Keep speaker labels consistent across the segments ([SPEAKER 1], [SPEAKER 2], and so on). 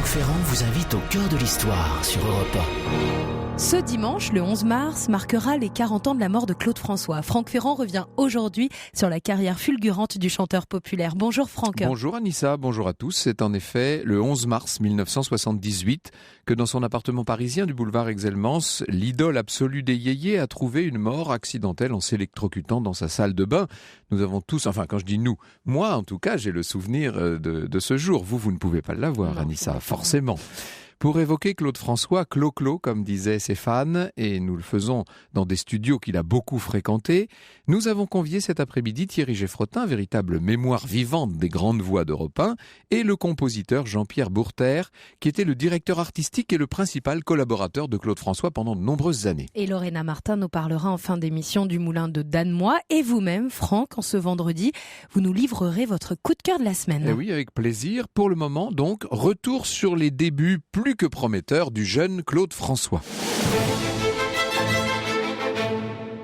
[SPEAKER 1] Ferrand vous invite au cœur de l'histoire sur Europe 1.
[SPEAKER 2] Ce dimanche, le 11 mars, marquera les 40 ans de la mort de Claude François. Franck Ferrand revient aujourd'hui sur la carrière fulgurante du chanteur populaire. Bonjour Franck.
[SPEAKER 3] Bonjour Anissa, bonjour à tous. C'est en effet le 11 mars 1978 que dans son appartement parisien du boulevard Exelmans, l'idole absolue des yéyés a trouvé une mort accidentelle en s'électrocutant dans sa salle de bain. Nous avons tous, enfin quand je dis nous, moi en tout cas j'ai le souvenir de ce jour. Vous ne pouvez pas l'avoir Anissa, forcément. Pour évoquer Claude François, Clo-Clo, comme disaient ses fans, et nous le faisons dans des studios qu'il a beaucoup fréquentés, nous avons convié cet après-midi Thierry Geffrotin, véritable mémoire vivante des grandes voix d'Europe 1, et le compositeur Jean-Pierre Bourter, qui était le directeur artistique et le principal collaborateur de Claude François pendant de nombreuses années.
[SPEAKER 2] Et Lorena Martin nous parlera en fin d'émission du Moulin de Danemois. Et vous-même, Franck, en ce vendredi, vous nous livrerez votre coup de cœur de la semaine.
[SPEAKER 3] Et oui, avec plaisir. Pour le moment, donc, retour sur les débuts plus que prometteur du jeune Claude François.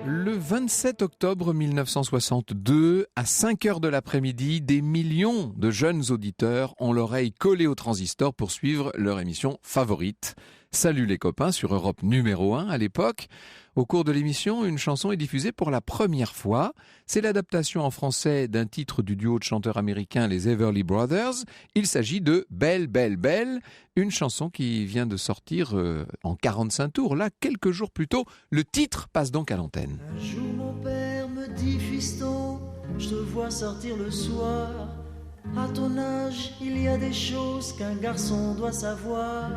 [SPEAKER 3] Le 27 octobre 1962, à 5 heures de l'après-midi, des millions de jeunes auditeurs ont l'oreille collée au transistor pour suivre leur émission favorite. Salut les copains sur Europe numéro 1 à l'époque. Au cours de l'émission, une chanson est diffusée pour la première fois. C'est l'adaptation en français d'un titre du duo de chanteurs américains les Everly Brothers. Il s'agit de Belle, Belle, Belle, une chanson qui vient de sortir en 45 tours. Là, quelques jours plus tôt, le titre passe donc à l'antenne.
[SPEAKER 4] Un jour mon père me dit fiston, je te vois sortir le soir. À ton âge, il y a des choses qu'un garçon doit savoir.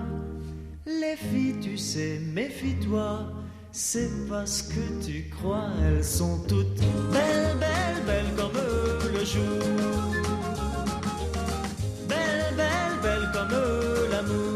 [SPEAKER 4] Les filles, tu sais, méfie-toi. C'est parce que tu crois, elles sont toutes belles, belles, belles comme le jour. Belles, belles, belles comme l'amour.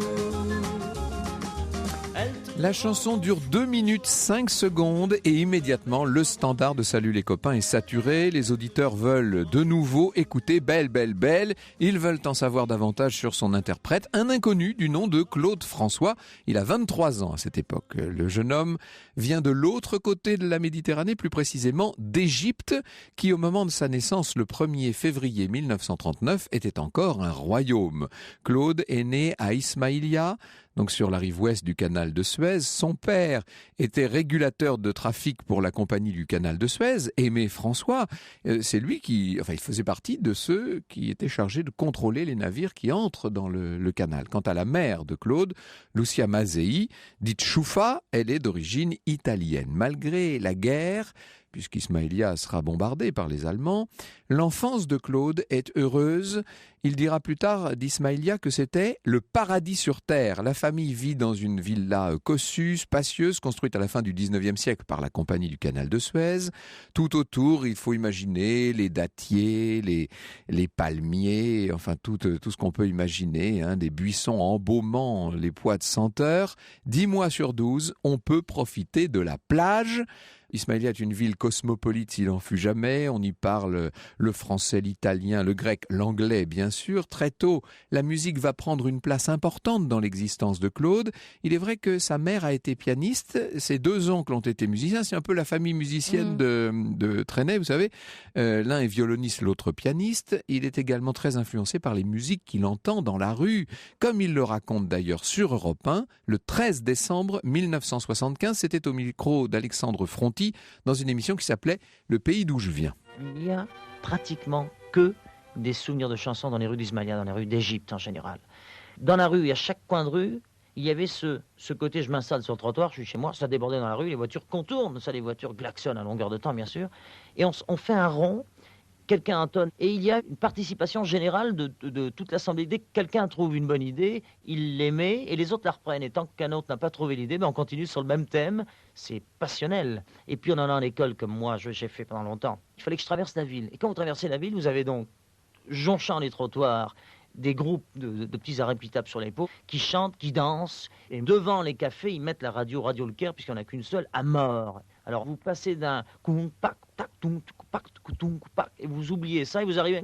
[SPEAKER 3] La chanson dure 2 minutes 5 secondes et immédiatement le standard de Salut les copains est saturé. Les auditeurs veulent de nouveau écouter Belle, Belle, Belle. Ils veulent en savoir davantage sur son interprète, un inconnu du nom de Claude François. Il a 23 ans à cette époque. Le jeune homme vient de l'autre côté de la Méditerranée, plus précisément d'Égypte, qui au moment de sa naissance, le 1er février 1939, était encore un royaume. Claude est né à Ismaïlia, donc sur la rive ouest du canal de Suez. Son père était régulateur de trafic pour la compagnie du canal de Suez. Aimé François, c'est lui il faisait partie de ceux qui étaient chargés de contrôler les navires qui entrent dans le canal. Quant à la mère de Claude, Lucia Mazzei, dite Choufa, elle est d'origine italienne. Malgré la guerre, puisqu'Ismaïlia sera bombardé par les Allemands, l'enfance de Claude est heureuse. Il dira plus tard d'Ismaïlia que c'était le paradis sur terre. La famille vit dans une villa cossue, spacieuse, construite à la fin du 19e siècle par la compagnie du canal de Suez. Tout autour, il faut imaginer les dattiers, les palmiers, enfin tout ce qu'on peut imaginer, des buissons embaumant les pois de senteur. 10 mois sur 12, on peut profiter de la plage. Ismaïlia est une ville cosmopolite s'il en fut jamais. On y parle le français, l'italien, le grec, l'anglais bien sûr. Très tôt, la musique va prendre une place importante dans l'existence de Claude. Il est vrai que sa mère a été pianiste. Ses 2 oncles ont été musiciens. C'est un peu la famille musicienne de Trenet, vous savez. L'un est violoniste, l'autre pianiste. Il est également très influencé par les musiques qu'il entend dans la rue, comme il le raconte d'ailleurs sur Europe 1, le 13 décembre 1975. C'était au micro d'Alexandre Fronti, dans une émission qui s'appelait Le pays d'où je viens.
[SPEAKER 5] Il n'y a pratiquement que des souvenirs de chansons dans les rues d'Ismaïlia, dans les rues d'Égypte en général. Dans la rue, à chaque coin de rue, il y avait ce côté, je m'installe sur le trottoir, je suis chez moi, ça débordait dans la rue, les voitures contournent, ça les voitures klaxonnent à longueur de temps bien sûr, et on fait un rond, quelqu'un entonne, et il y a une participation générale de toute l'assemblée. Dès que quelqu'un trouve une bonne idée, il l'émet et les autres la reprennent. Et tant qu'un autre n'a pas trouvé l'idée, on continue sur le même thème. C'est passionnel. Et puis on en a en école, comme moi, j'ai fait pendant longtemps. Il fallait que je traverse la ville. Et quand vous traversez la ville, vous avez donc, jonchant les trottoirs, des groupes de petits arrêts-pitables sur les pots qui chantent, qui dansent. Et devant les cafés, ils mettent la radio Le Caire, puisqu'il n'y en a qu'une seule, à mort. Alors vous passez d'un koum pak tak tung pak tung pak et vous oubliez ça et vous arrivez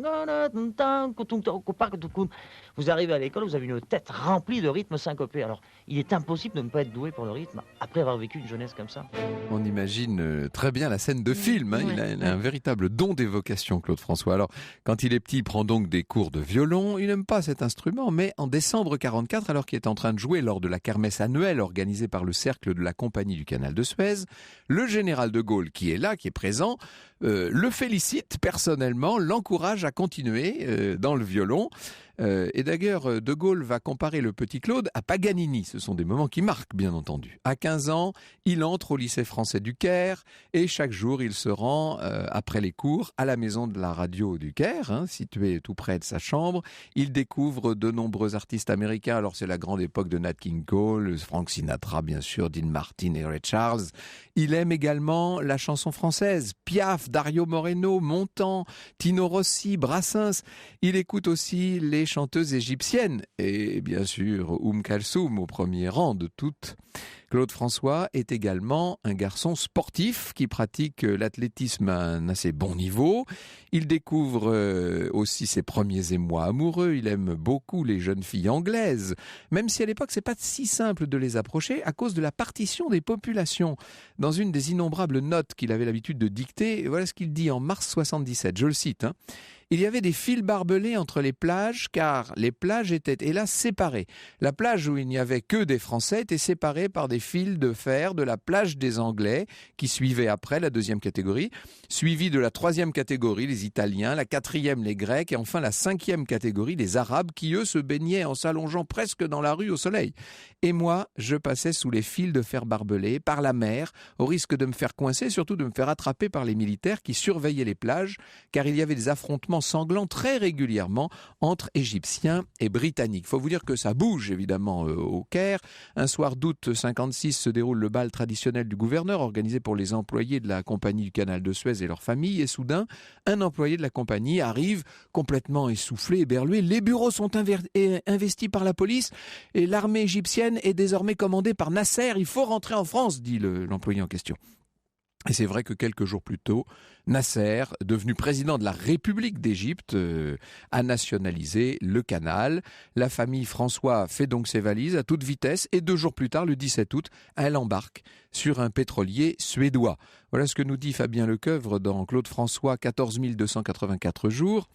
[SPEAKER 5] vous arrivez à l'école, vous avez une tête remplie de rythmes syncopés. Alors il est impossible de ne pas être doué pour le rythme après avoir vécu une jeunesse comme ça.
[SPEAKER 3] On imagine très bien la scène de film, hein. Il a un véritable don d'évocation, Claude François. Alors, quand il est petit, il prend donc des cours de violon. Il n'aime pas cet instrument, mais en décembre 44, alors qu'il est en train de jouer lors de la kermesse annuelle organisée par le Cercle de la Compagnie du Canal de Suez, le général de Gaulle, qui est là, qui est présent, le félicite personnellement, l'encourage à continuer dans le violon. Et d'ailleurs, De Gaulle va comparer le petit Claude à Paganini. Ce sont des moments qui marquent, bien entendu. À 15 ans, il entre au lycée français du Caire et chaque jour, il se rend, après les cours, à la maison de la radio du Caire, hein, située tout près de sa chambre. Il découvre de nombreux artistes américains. Alors, c'est la grande époque de Nat King Cole, Frank Sinatra, bien sûr, Dean Martin et Ray Charles. Il aime également la chanson française, Piaf, Dario Moreno, Montand, Tino Rossi, Brassens. Il écoute aussi les chanteuses égyptiennes et bien sûr Kalsoum au premier rang de toutes. Claude François est également un garçon sportif qui pratique l'athlétisme à un assez bon niveau. Il découvre aussi ses premiers émois amoureux. Il aime beaucoup les jeunes filles anglaises, même si à l'époque c'est pas si simple de les approcher à cause de la partition des populations. Dans une des innombrables notes qu'il avait l'habitude de dicter, voilà ce qu'il dit en mars 77, je le cite, hein. Il y avait des fils barbelés entre les plages, car les plages étaient, hélas, séparées. La plage où il n'y avait que des Français était séparée par des fils de fer de la plage des Anglais, qui suivait après la deuxième catégorie, suivie de la troisième catégorie, les Italiens, la quatrième, les Grecs, et enfin la cinquième catégorie, les Arabes, qui eux se baignaient en s'allongeant presque dans la rue au soleil. Et moi, je passais sous les fils de fer barbelés, par la mer, au risque de me faire coincer, surtout de me faire attraper par les militaires qui surveillaient les plages, car il y avait des affrontements sanglants très régulièrement entre Égyptiens et Britanniques. Il faut vous dire que ça bouge évidemment au Caire. Un soir d'août 56 se déroule le bal traditionnel du gouverneur organisé pour les employés de la compagnie du canal de Suez et leurs familles. Et soudain, un employé de la compagnie arrive complètement essoufflé, éberlué. Les bureaux sont investis par la police et l'armée égyptienne est désormais commandée par Nasser. Il faut rentrer en France, dit l'employé en question. Et c'est vrai que quelques jours plus tôt, Nasser, devenu président de la République d'Égypte, a nationalisé le canal. La famille François fait donc ses valises à toute vitesse et 2 jours plus tard, le 17 août, elle embarque sur un pétrolier suédois. Voilà ce que nous dit Fabien Lecoeuvre dans Claude François, 14 284 jours.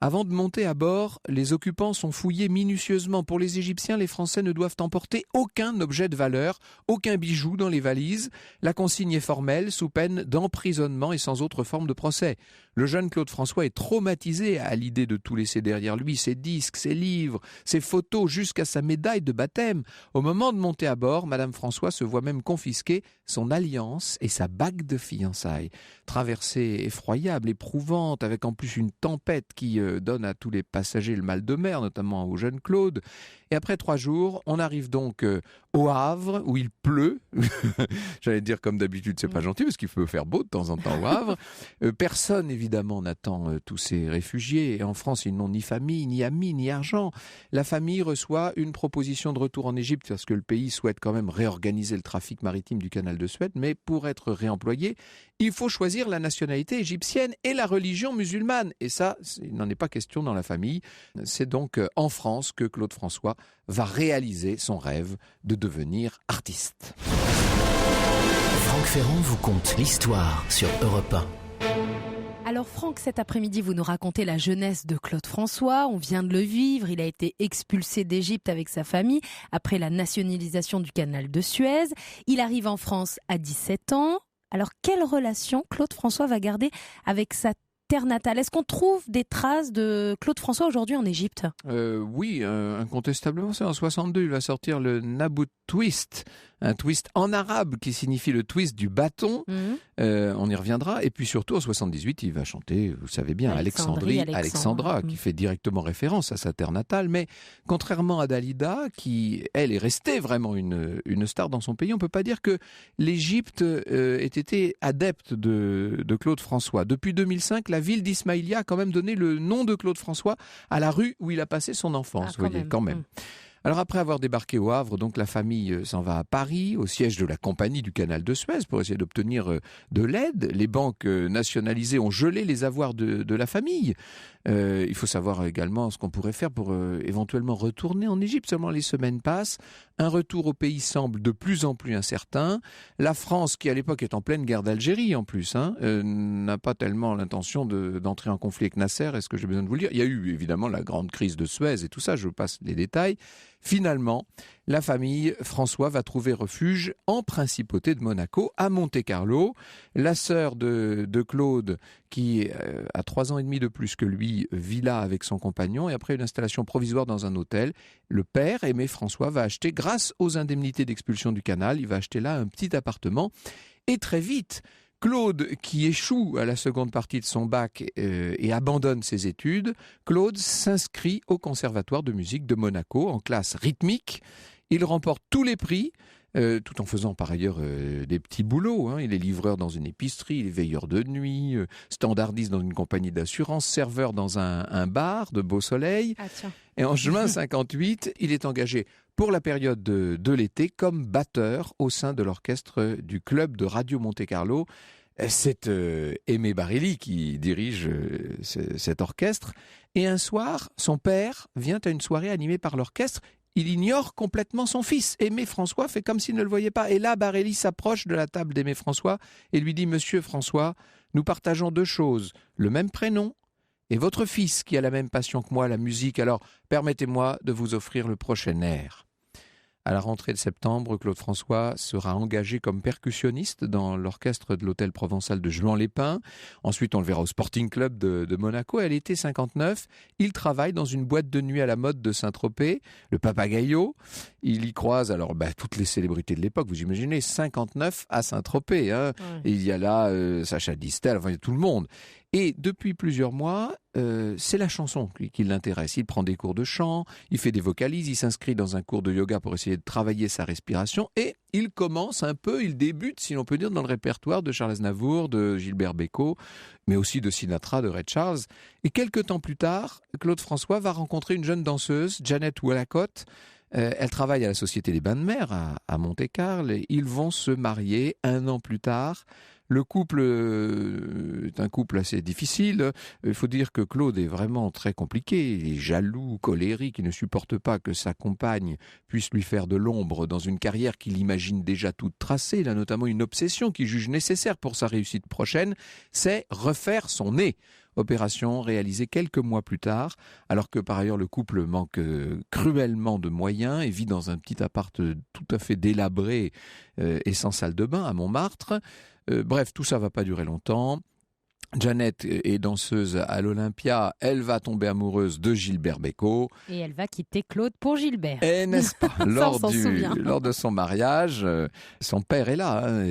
[SPEAKER 3] Avant de monter à bord, les occupants sont fouillés minutieusement. Pour les Égyptiens, les Français ne doivent emporter aucun objet de valeur, aucun bijou dans les valises. La consigne est formelle, sous peine d'emprisonnement et sans autre forme de procès. Le jeune Claude François est traumatisé à l'idée de tout laisser derrière lui, ses disques, ses livres, ses photos, jusqu'à sa médaille de baptême. Au moment de monter à bord, Madame François se voit même confisquer son alliance et sa bague de fiançailles. Traversée effroyable, éprouvante, avec en plus une tempête qui donne à tous les passagers le mal de mer, notamment au jeune Claude. Et après 3 jours, on arrive donc au Havre, où il pleut. J'allais dire comme d'habitude, c'est pas gentil, parce qu'il peut faire beau de temps en temps au Havre. Personne, évidemment, n'attend tous ces réfugiés. Et en France, ils n'ont ni famille, ni amis, ni argent. La famille reçoit une proposition de retour en Égypte, parce que le pays souhaite quand même réorganiser le trafic maritime du canal de Suez. Mais pour être réemployé, il faut choisir la nationalité égyptienne et la religion musulmane. Et ça, il n'en est pas question dans la famille. C'est donc en France que Claude François va réaliser son rêve de devenir artiste.
[SPEAKER 1] Franck Ferrand vous conte l'histoire sur Europe 1.
[SPEAKER 2] Alors Franck, cet après-midi, vous nous racontez la jeunesse de Claude François. On vient de le vivre. Il a été expulsé d'Égypte avec sa famille après la nationalisation du canal de Suez. Il arrive en France à 17 ans. Alors, quelle relation Claude François va garder avec sa terre natale? Est-ce qu'on trouve des traces de Claude François aujourd'hui en Égypte?
[SPEAKER 3] Oui, incontestablement. C'est en 62, il va sortir le Nabout Twist, un twist en arabe qui signifie le twist du bâton. On y reviendra. Et puis surtout, en 78, il va chanter, vous savez bien, Alexandra, qui fait directement référence à sa terre natale. Mais contrairement à Dalida, qui, elle, est restée vraiment une star dans son pays, on ne peut pas dire que l'Égypte ait été adepte de Claude François. Depuis 2005, la ville d'Ismaïlia a quand même donné le nom de Claude François à la rue où il a passé son enfance. Vous voyez, quand même. Alors après avoir débarqué au Havre, donc la famille s'en va à Paris, au siège de la compagnie du canal de Suez, pour essayer d'obtenir de l'aide. Les banques nationalisées ont gelé les avoirs de la famille. Il faut savoir également ce qu'on pourrait faire pour éventuellement retourner en Égypte. Seulement les semaines passent, un retour au pays semble de plus en plus incertain. La France, qui à l'époque est en pleine guerre d'Algérie en plus, n'a pas tellement l'intention d'entrer en conflit avec Nasser. Est-ce que j'ai besoin de vous le dire ? Il y a eu évidemment la grande crise de Suez et tout ça, je passe les détails. Finalement, la famille François va trouver refuge en principauté de Monaco, à Monte-Carlo. La sœur de Claude, qui a 3 ans et demi de plus que lui, vit là avec son compagnon. Et après une installation provisoire dans un hôtel, le père, Aimé François, va acheter, grâce aux indemnités d'expulsion du canal, il va acheter là un petit appartement. Et très vite, Claude, qui échoue à la seconde partie de son bac et abandonne ses études, Claude s'inscrit au Conservatoire de musique de Monaco en classe rythmique. Il remporte tous les prix, tout en faisant par ailleurs des petits boulots. Il est livreur dans une épicerie, il est veilleur de nuit, standardiste dans une compagnie d'assurance, serveur dans un bar de Beau Soleil.
[SPEAKER 2] Ah, tiens.
[SPEAKER 3] Et en juin 58, il est engagé pour la période de l'été comme batteur au sein de l'orchestre du club de Radio Monte-Carlo. C'est Aimé Barilli qui dirige cet orchestre. Et un soir, son père vient à une soirée animée par l'orchestre. Il ignore complètement son fils. Aimé François fait comme s'il ne le voyait pas. Et là, Barilli s'approche de la table d'Aimé François et lui dit « Monsieur François, nous partageons 2 choses, le même prénom et votre fils qui a la même passion que moi, la musique. Alors, permettez-moi de vous offrir le prochain air. » À la rentrée de septembre, Claude François sera engagé comme percussionniste dans l'orchestre de l'Hôtel Provençal de Juan-les-Pins. Ensuite, on le verra au Sporting Club de Monaco. À l'été 59, il travaille dans une boîte de nuit à la mode de Saint-Tropez, le Papagayo. Il y croise toutes les célébrités de l'époque, vous imaginez, 59 à Saint-Tropez. Ouais. Et il y a là Sacha Distel, enfin il y a tout le monde. Et depuis plusieurs mois, c'est la chanson qui l'intéresse. Il prend des cours de chant, il fait des vocalises, il s'inscrit dans un cours de yoga pour essayer de travailler sa respiration et il débute, si l'on peut dire, dans le répertoire de Charles Aznavour, de Gilbert Bécaud, mais aussi de Sinatra, de Ray Charles. Et quelques temps plus tard, Claude François va rencontrer une jeune danseuse, Janet Wallacott. Elle travaille à la Société des Bains de Mer à Monte-Carlo. Ils vont se marier 1 an plus tard. Le couple est un couple assez difficile. Il faut dire que Claude est vraiment très compliqué. Il est jaloux, colérique, il ne supporte pas que sa compagne puisse lui faire de l'ombre dans une carrière qu'il imagine déjà toute tracée. Il a notamment une obsession qu'il juge nécessaire pour sa réussite prochaine, c'est refaire son nez. Opération réalisée quelques mois plus tard, alors que par ailleurs le couple manque cruellement de moyens et vit dans un petit appart tout à fait délabré et sans salle de bain à Montmartre. Bref, tout ça va pas durer longtemps. Janet est danseuse à l'Olympia, elle va tomber amoureuse de Gilbert Bécaud.
[SPEAKER 2] Et elle va quitter Claude pour Gilbert.
[SPEAKER 3] Et n'est-ce pas, lors de son mariage, son père est là,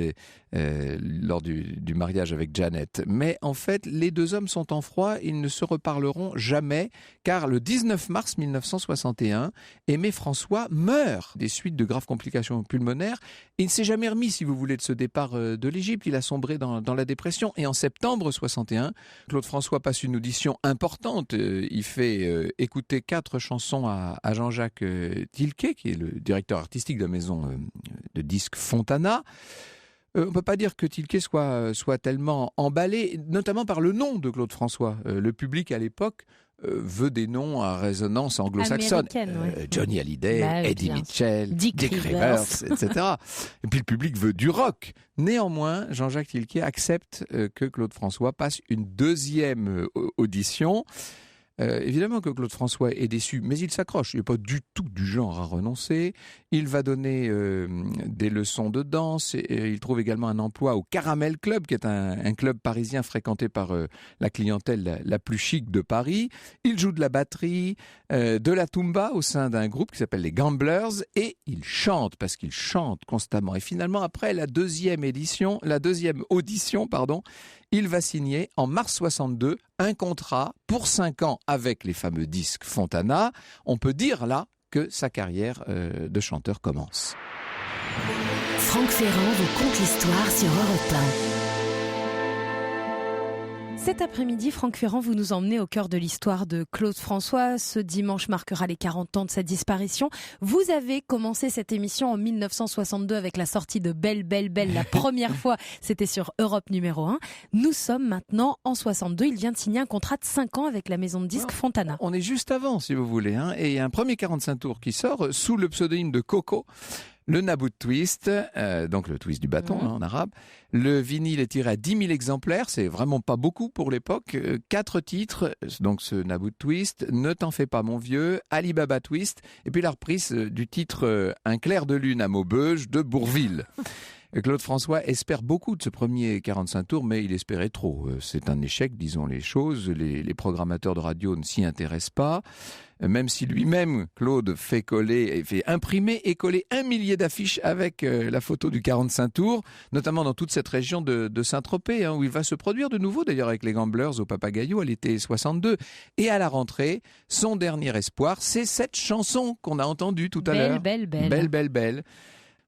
[SPEAKER 3] lors du mariage avec Janet. Mais en fait, les 2 hommes sont en froid, ils ne se reparleront jamais, car le 19 mars 1961, Aimé François meurt des suites de graves complications pulmonaires. Il ne s'est jamais remis, si vous voulez, de ce départ de l'Égypte. Il a sombré dans la dépression. Et en septembre 61, Claude François passe une audition importante. Il fait écouter 4 chansons à Jean-Jacques Tilquet, qui est le directeur artistique de la maison de disques Fontana. On ne peut pas dire que Tilquet soit tellement emballé, notamment par le nom de Claude François. Le public à l'époque veut des noms à résonance anglo-saxonne.
[SPEAKER 2] Ouais.
[SPEAKER 3] Johnny Hallyday, Eddie Mitchell, Dick Rivers, etc. Et puis le public veut du rock. Néanmoins, Jean-Jacques Tilquet accepte que Claude François passe une 2e audition. Évidemment que Claude François est déçu, mais il s'accroche. Il n'est pas du tout du genre à renoncer. Il va donner des leçons de danse. Et il trouve également un emploi au Caramel Club, qui est un club parisien fréquenté par la clientèle la plus chic de Paris. Il joue de la batterie, de la tumba au sein d'un groupe qui s'appelle les Gamblers. Et il chante, parce qu'il chante constamment. Et finalement, après la 2e audition, il va signer en mars 62 un contrat pour 5 ans avec les fameux disques Fontana. On peut dire là que sa carrière de chanteur commence.
[SPEAKER 1] Franck Ferrand vous conte l'histoire sur Europe 1.
[SPEAKER 2] Cet après-midi, Franck Ferrand, vous nous emmenez au cœur de l'histoire de Claude François. Ce dimanche marquera les 40 ans de sa disparition. Vous avez commencé cette émission en 1962 avec la sortie de Belle, Belle, Belle. La première fois, c'était sur Europe numéro 1. Nous sommes maintenant en 62. Il vient de signer un contrat de 5 ans avec la maison de disques Fontana.
[SPEAKER 3] On est juste avant, si vous voulez. Et il y a un premier 45 tours qui sort sous le pseudonyme de Coco. Le Nabout Twist, donc le twist du bâton en arabe. Le vinyle est tiré à 10 000 exemplaires, c'est vraiment pas beaucoup pour l'époque. 4 titres, donc ce Nabout Twist, Ne t'en fais pas mon vieux, Ali Baba Twist, et puis la reprise du titre Un clair de lune à Maubeuge de Bourvil. Claude François espère beaucoup de ce premier 45 tours, mais il espérait trop. C'est un échec, disons les choses. Les programmateurs de radio ne s'y intéressent pas. Même si lui-même, Claude, fait imprimer et coller 1 millier d'affiches avec la photo du 45 tours, notamment dans toute cette région de Saint-Tropez, où il va se produire de nouveau, d'ailleurs avec les Gamblers au Papagayo à l'été 62. Et à la rentrée, son dernier espoir, c'est cette chanson qu'on a entendue tout à l'heure.
[SPEAKER 2] Belle, belle, belle.
[SPEAKER 3] Belle, belle, belle.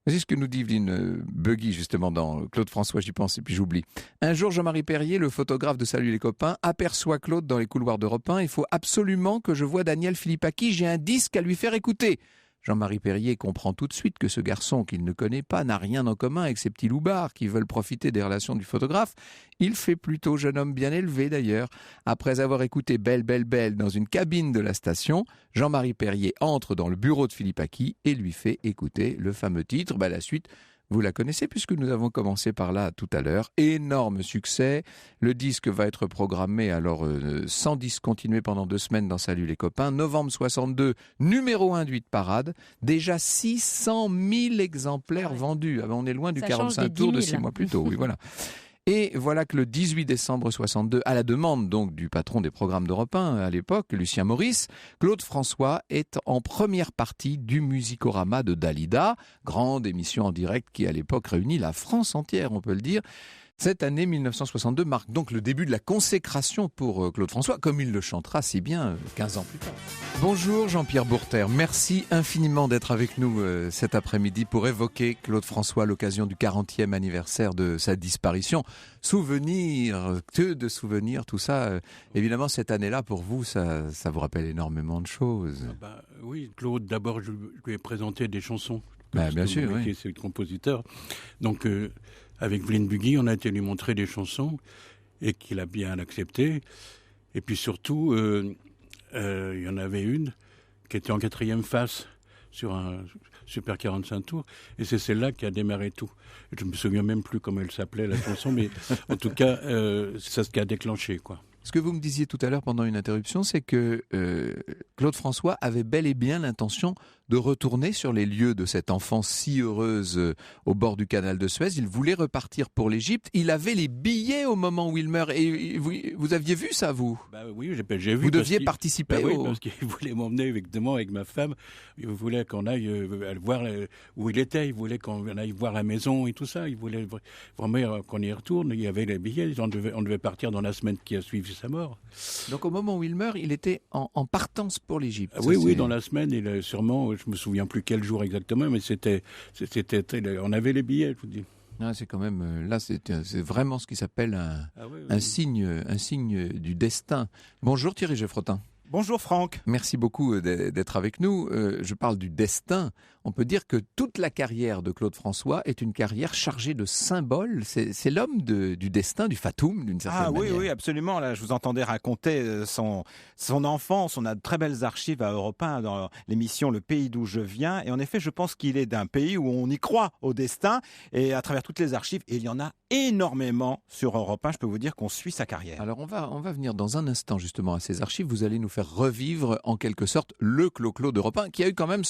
[SPEAKER 3] C'est ce que nous dit Evelyne Buggy, justement, dans Claude François, j'y pense, et puis j'oublie. Un jour, Jean-Marie Perrier, le photographe de Salut les copains, aperçoit Claude dans les couloirs d'Europe 1. Il faut absolument que je voie Daniel Philippaki, j'ai un disque à lui faire écouter. Jean-Marie Perrier comprend tout de suite que ce garçon qu'il ne connaît pas n'a rien en commun avec ces petits loupards qui veulent profiter des relations du photographe. Il fait plutôt jeune homme bien élevé d'ailleurs. Après avoir écouté Belle, Belle, Belle dans une cabine de la station, Jean-Marie Perrier entre dans le bureau de Philippaki et lui fait écouter le fameux titre. La suite, vous la connaissez puisque nous avons commencé par là tout à l'heure. Énorme succès. Le disque va être programmé sans discontinuer pendant 2 semaines dans Salut les copains. Novembre 62, numéro 1 du hit parade. Déjà 600 000 exemplaires vendus. On est loin du 45 tours de 6 mois plus tôt. Oui, voilà. Et voilà que le 18 décembre 62, à la demande donc du patron des programmes d'Europe 1 à l'époque, Lucien Maurice, Claude François est en première partie du Musicorama de Dalida, grande émission en direct qui à l'époque réunit la France entière, on peut le dire. Cette année 1962 marque donc le début de la consécration pour Claude François, comme il le chantera si bien 15 ans plus tard. Bonjour Jean-Pierre Bourter, merci infiniment d'être avec nous cet après-midi pour évoquer Claude François à l'occasion du 40e anniversaire de sa disparition. Souvenirs, que de souvenirs, tout ça. Évidemment, cette année-là, pour vous, ça vous rappelle énormément de choses.
[SPEAKER 6] Oui, Claude, d'abord, je lui ai présenté des chansons.
[SPEAKER 3] Bien sûr, oui.
[SPEAKER 6] C'est le compositeur. Donc, avec Evelyne Buggy, on a été lui montrer des chansons et qu'il a bien accepté. Et puis surtout, il y en avait une qui était en 4e face sur un Super 45 tours. Et c'est celle-là qui a démarré tout. Je ne me souviens même plus comment elle s'appelait, la chanson, mais en tout cas, c'est ce qui a déclenché, quoi.
[SPEAKER 3] Ce que vous me disiez tout à l'heure pendant une interruption, c'est que Claude François avait bel et bien l'intention de retourner sur les lieux de cette enfance si heureuse au bord du canal de Suez. Il voulait repartir pour l'Égypte. Il avait les billets au moment où il meurt. Et vous aviez vu ça, vous ?
[SPEAKER 6] Oui, j'ai vu.
[SPEAKER 3] Vous deviez participer
[SPEAKER 6] Oui, parce qu'il voulait m'emmener évidemment avec ma femme. Il voulait qu'on aille voir où il était. Il voulait qu'on aille voir la maison et tout ça. Il voulait vraiment qu'on y retourne. Il y avait les billets. On devait partir dans la semaine qui a suivi sa mort.
[SPEAKER 3] Donc au moment où il meurt, il était en partance pour l'Égypte.
[SPEAKER 6] Oui, dans la semaine. Il a sûrement... Je me souviens plus quel jour exactement, mais on avait les billets, je vous dis.
[SPEAKER 3] C'est quand même c'est vraiment ce qui s'appelle un signe du destin. Bonjour Thierry Geffrotin.
[SPEAKER 7] Bonjour Franck.
[SPEAKER 3] Merci beaucoup d'être avec nous. Je parle du destin. On peut dire que toute la carrière de Claude François est une carrière chargée de symboles. C'est l'homme du destin, du fatum, d'une certaine manière.
[SPEAKER 7] Oui, absolument. Là, je vous entendais raconter son enfance. On a de très belles archives à Europe 1 dans l'émission Le Pays d'où je viens. Et en effet, je pense qu'il est d'un pays où on y croit au destin. Et à travers toutes les archives, il y en a énormément sur Europe 1. Je peux vous dire qu'on suit sa carrière.
[SPEAKER 3] Alors, on va venir dans un instant justement à ces archives. Vous allez nous faire revivre en quelque sorte le Clo-Clo d'Europe 1 qui a eu quand même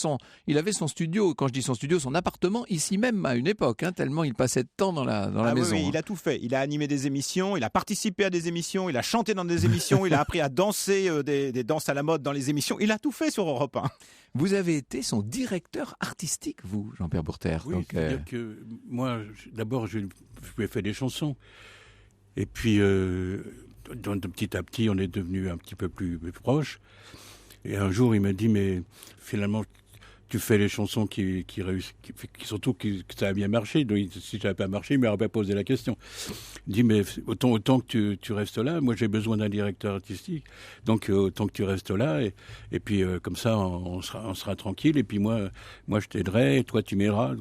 [SPEAKER 3] il avait son studio, quand je dis son studio, son appartement ici même à une époque, tellement il passait de temps dans la maison.
[SPEAKER 7] Oui, il a tout fait. Il a animé des émissions, il a participé à des émissions, il a chanté dans des émissions, il a appris à danser des danses à la mode dans les émissions. Il a tout fait sur Europe 1.
[SPEAKER 3] Vous avez été son directeur artistique, vous, Jean-Pierre Bourter.
[SPEAKER 6] Oui, c'est-à-dire que moi, d'abord, je lui ai fait des chansons. Et puis, petit à petit, on est devenu un petit peu plus proches. Et un jour, il m'a dit, mais finalement, tu fais les chansons qui réussissent, surtout que ça a bien marché. Donc, si ça n'avait pas marché, il m'aurait pas posé la question. Il dit, mais autant que tu restes là, moi j'ai besoin d'un directeur artistique, donc autant que tu restes là, et puis comme ça on sera tranquille, et puis moi je t'aiderai, et toi tu m'aideras.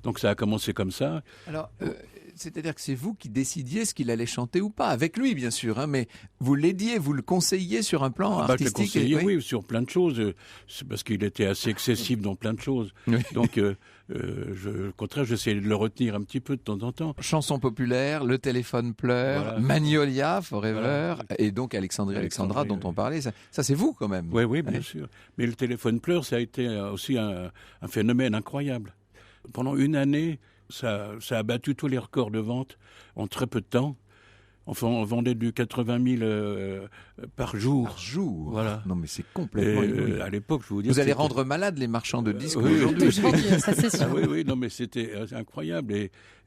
[SPEAKER 6] Donc ça a commencé comme ça.
[SPEAKER 3] Alors, c'est-à-dire que c'est vous qui décidiez ce qu'il allait chanter ou pas, avec lui bien sûr, hein, mais vous l'aidiez, vous le conseilliez sur un plan artistique.
[SPEAKER 6] Je le conseillais, oui, sur plein de choses, c'est parce qu'il était assez excessif dans plein de choses.
[SPEAKER 3] Oui.
[SPEAKER 6] Donc, au contraire, j'essayais de le retenir un petit peu de temps en temps.
[SPEAKER 3] Chansons populaires, Le téléphone pleure,
[SPEAKER 6] Voilà.
[SPEAKER 3] Magnolia, Forever,
[SPEAKER 6] Voilà.
[SPEAKER 3] et donc Alexandra dont on parlait. Ça c'est vous quand même.
[SPEAKER 6] Oui, bien sûr. Mais Le téléphone pleure, ça a été aussi un phénomène incroyable. Pendant une année, ça a battu tous les records de vente en très peu de temps. Enfin, on vendait du 80 000 par jour.
[SPEAKER 3] Par jour.
[SPEAKER 6] Voilà.
[SPEAKER 3] Non mais c'est complètement inouï.
[SPEAKER 6] À l'époque, je vous dis.
[SPEAKER 3] Vous allez rendre malade les marchands de disques
[SPEAKER 6] oui,
[SPEAKER 3] aujourd'hui.
[SPEAKER 2] Ça c'est sûr.
[SPEAKER 6] Oui, non, mais c'était incroyable.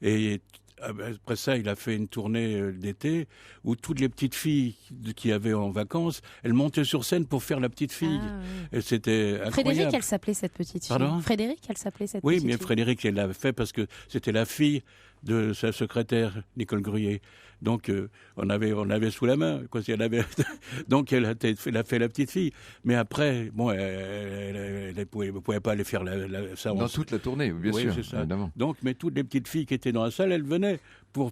[SPEAKER 6] Et après ça, il a fait une tournée d'été où toutes les petites filles qui avaient en vacances, elles montaient sur scène pour faire la petite fille.
[SPEAKER 2] Ah, oui.
[SPEAKER 6] Et c'était incroyable.
[SPEAKER 2] Frédéric, elle s'appelait cette petite fille.
[SPEAKER 6] Pardon ?
[SPEAKER 2] Frédéric, elle s'appelait cette
[SPEAKER 6] Oui,
[SPEAKER 2] petite
[SPEAKER 6] mais
[SPEAKER 2] fille.
[SPEAKER 6] Frédéric, elle l'a fait parce que c'était la fille de sa secrétaire, Nicole Gruyé. Donc, on avait sous la main. Quoi, si elle avait... Donc, elle a fait la petite fille. Mais après, bon, elle ne pouvait pas aller faire ça.
[SPEAKER 3] Dans toute la tournée, bien
[SPEAKER 6] oui,
[SPEAKER 3] sûr,
[SPEAKER 6] c'est ça.
[SPEAKER 3] évidemment.
[SPEAKER 6] Donc, mais toutes les petites filles qui étaient dans la salle, elles venaient